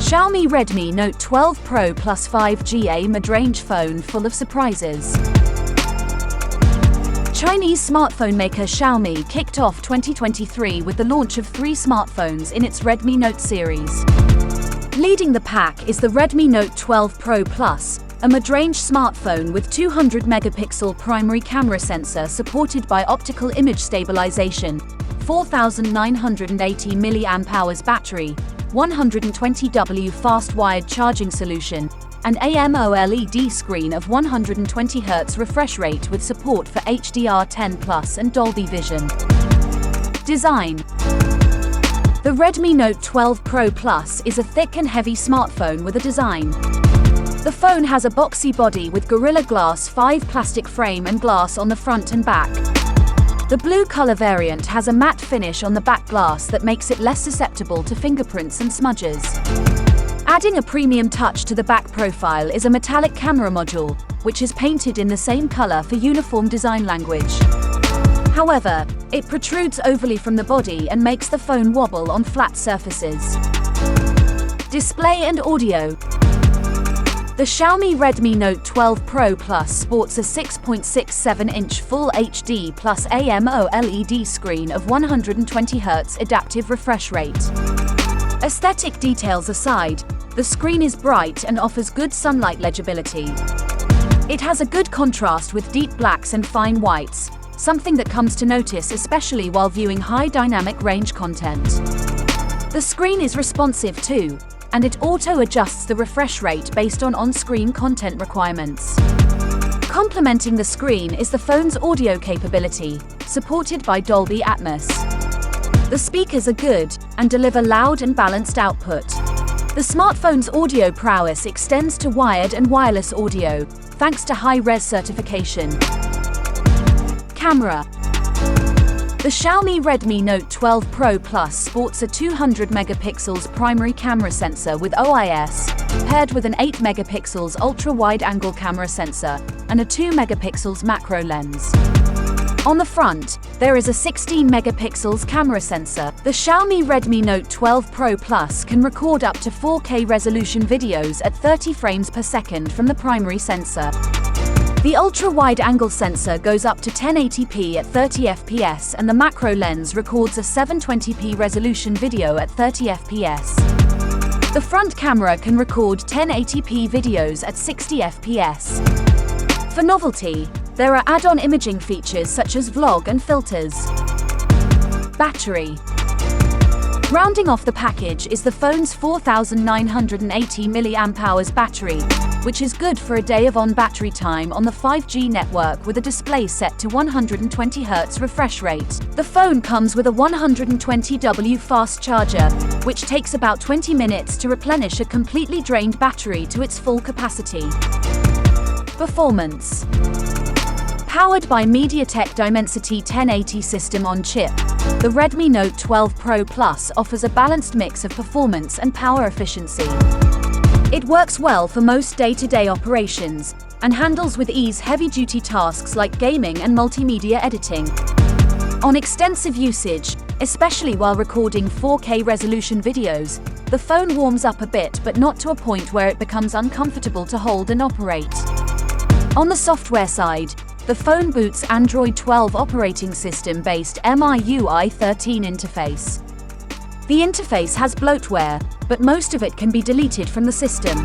Xiaomi Redmi Note 12 Pro Plus 5G mid-range phone full of surprises. Chinese smartphone maker Xiaomi kicked off 2023 with the launch of 3 smartphones in its Redmi Note series. Leading the pack is the Redmi Note 12 Pro Plus, a mid-range smartphone with 200-megapixel primary camera sensor supported by optical image stabilization, 4,980 mAh battery, 120W fast-wired charging solution, and AMOLED screen of 120Hz refresh rate with support for HDR10 and Dolby Vision. Design. The Redmi Note 12 Pro Plus is a thick and heavy smartphone with a design. The phone has a boxy body with Gorilla Glass 5 plastic frame and glass on the front and back. The blue color variant has a matte finish on the back glass that makes it less susceptible to fingerprints and smudges. Adding a premium touch to the back profile is a metallic camera module, which is painted in the same color for uniform design language. However, it protrudes overly from the body and makes the phone wobble on flat surfaces. Display and audio. The Xiaomi Redmi Note 12 Pro Plus sports a 6.67-inch Full HD plus AMOLED screen of 120Hz adaptive refresh rate. Aesthetic details aside, the screen is bright and offers good sunlight legibility. It has a good contrast with deep blacks and fine whites, something that comes to notice especially while viewing high dynamic range content. The screen is responsive too, and it auto-adjusts the refresh rate based on on-screen content requirements. Complementing the screen is the phone's audio capability, supported by Dolby Atmos. The speakers are good and deliver loud and balanced output. The smartphone's audio prowess extends to wired and wireless audio, thanks to high-res certification. Camera. The Xiaomi Redmi Note 12 Pro Plus sports a 200-megapixels primary camera sensor with OIS, paired with an 8-megapixels ultra-wide-angle camera sensor and a 2-megapixels macro lens. On the front, there is a 16-megapixels camera sensor. The Xiaomi Redmi Note 12 Pro Plus can record up to 4K resolution videos at 30 frames per second from the primary sensor. The ultra-wide-angle sensor goes up to 1080p at 30 fps and the macro lens records a 720p resolution video at 30 fps. The front camera can record 1080p videos at 60 fps. For novelty, there are add-on imaging features such as vlog and filters. Battery. Rounding off the package is the phone's 4,980 mAh battery, which is good for a day of on-battery time on the 5G network with a display set to 120Hz refresh rate. The phone comes with a 120W fast charger, which takes about 20 minutes to replenish a completely drained battery to its full capacity. Performance. Powered by MediaTek Dimensity 1080 system-on-chip, the Redmi Note 12 Pro Plus offers a balanced mix of performance and power efficiency. It works well for most day-to-day operations and handles with ease heavy-duty tasks like gaming and multimedia editing. On extensive usage, especially while recording 4K resolution videos, the phone warms up a bit but not to a point where it becomes uncomfortable to hold and operate. On the software side, the phone boots Android 12 operating system-based MIUI 13 interface. The interface has bloatware, but most of it can be deleted from the system.